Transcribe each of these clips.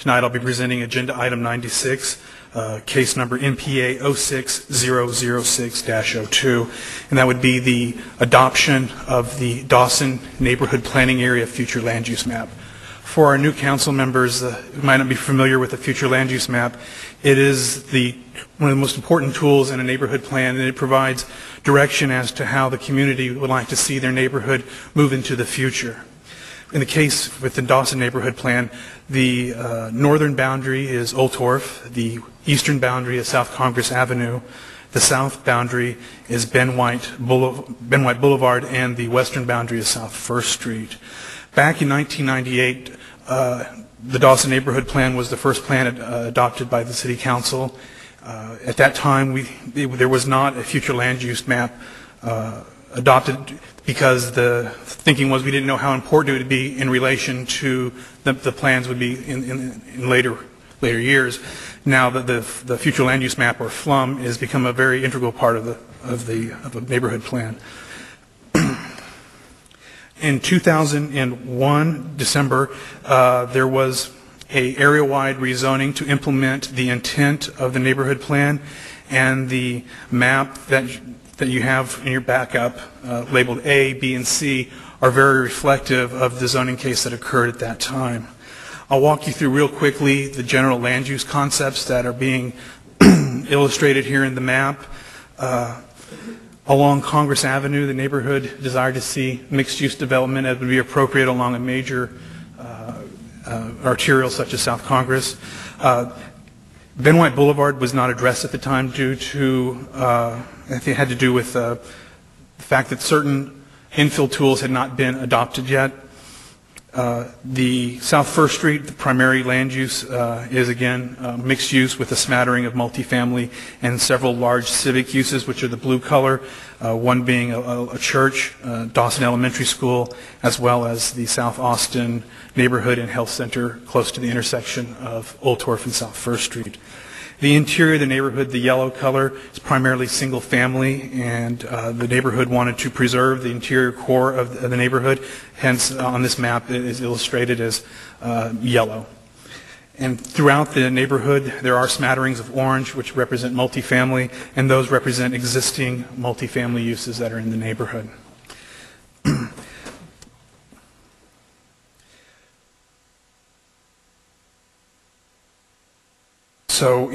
Tonight I'll be presenting Agenda Item 96, case number MPA 06006-02, and that would be the adoption of the Dawson Neighborhood Planning Area Future Land Use Map. For our new council members who might not be familiar with the Future Land Use Map, it is one of the most important tools in a neighborhood plan, and it provides direction as to how the community would like to see their neighborhood move into the future. In the case with the Dawson Neighborhood Plan, the northern boundary is Old Torf, the eastern boundary is South Congress Avenue, the south boundary is Ben White Boulevard, and the western boundary is South First Street. Back in 1998, the Dawson Neighborhood Plan was the first plan adopted by the City Council. At that time, there was not a future land use map adopted because the thinking was we didn't know how important it would be in relation to the plans would be in later years. Now that the future land use map, or FLUM, has become a very integral part of the neighborhood plan. In 2001, December, there was an area-wide rezoning to implement the intent of the neighborhood plan, and the map that you have in your backup, labeled A, B, and C, are very reflective of the zoning case that occurred at that time. I'll walk you through real quickly the general land use concepts that are being illustrated here in the map. Along Congress Avenue, the neighborhood desired to see mixed-use development as would be appropriate along a major arterial such as South Congress. Ben White Boulevard was not addressed at the time due to, I think it had to do with the fact that certain infill tools had not been adopted yet. The South First Street, the primary land use, is again mixed use with a smattering of multifamily and several large civic uses, which are the blue color, one being a church, Dawson Elementary School, as well as the South Austin Neighborhood and Health Center close to the intersection of Old Torf and South First Street. The interior of the neighborhood, the yellow color, is primarily single family, and the neighborhood wanted to preserve the interior core of the neighborhood. Hence, on this map, it is illustrated as yellow. And throughout the neighborhood, there are smatterings of orange, which represent multifamily, and those represent existing multifamily uses that are in the neighborhood. So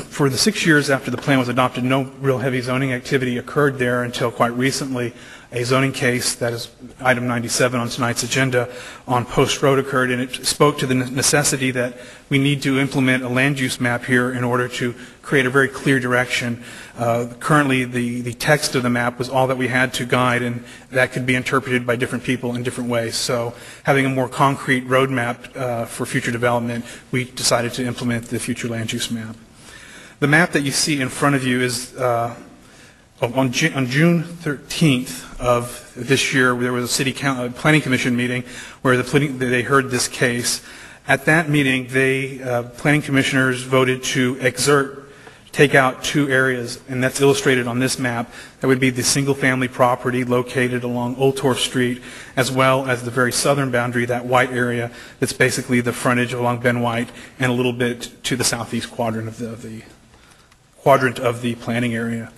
for the 6 years after the plan was adopted, no real heavy zoning activity occurred there until quite recently. A zoning case, that is item 97 on tonight's agenda, on Post Road occurred, and it spoke to the necessity that we need to implement a land use map here in order to create a very clear direction. Currently, the text of the map was all that we had to guide, and that could be interpreted by different people in different ways. So having a more concrete roadmap for future development, we decided to implement the future land use map. The map that you see in front of you is on June 13th of this year, there was a City Planning Commission meeting where they heard this case. At that meeting, planning commissioners voted to take out two areas, and that's illustrated on this map. That would be the single-family property located along Old Torf Street, as well as the very southern boundary, that white area that's basically the frontage along Ben White and a little bit to the southeast quadrant of the planning area.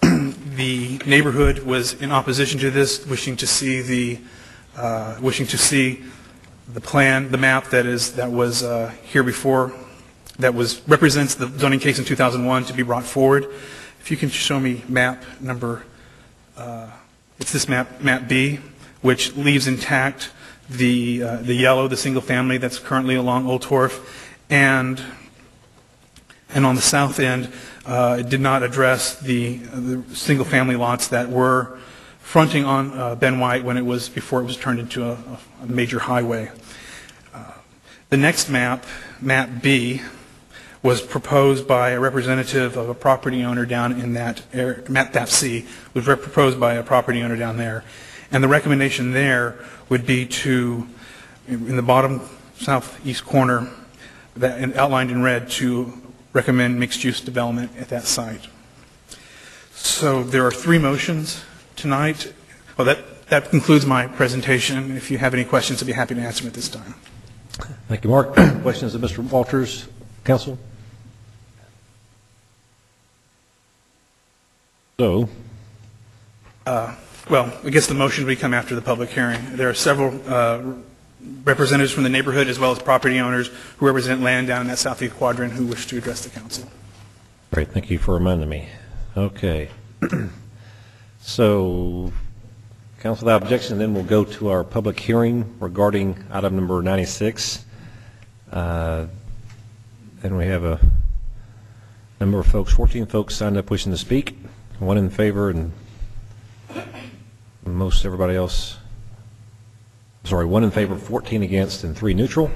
The neighborhood was in opposition to this, wishing to see the plan, the map that was here before, that represents the zoning case in 2001 to be brought forward. If you can show me map number, it's this map B, which leaves intact the yellow, the single family that's currently along Old Torf, and on the south end, it did not address the single-family lots that were fronting on Ben White before it was turned into a major highway. The next map, map B, was proposed by a representative of a property owner down in that area. Map C was proposed by a property owner down there, and the recommendation there would be to, in the bottom southeast corner, that outlined in red, to recommend mixed-use development at that site. So there are three motions tonight. Well, that concludes my presentation. If you have any questions, I'd be happy to answer them at this time. Thank you, Mark. Questions of Mr. Walters, Council? So, Well, I guess the motion would come after the public hearing. There are several representatives from the neighborhood as well as property owners who represent land down in that southeast quadrant who wish to address the council. great. Thank you for reminding me. Okay. So, Council, without objection, then we'll go to our public hearing regarding item number 96. And we have a number of folks, 14 folks signed up wishing to speak, one in favor and most everybody else, sorry, one in favor, 14 against, and 3 neutral.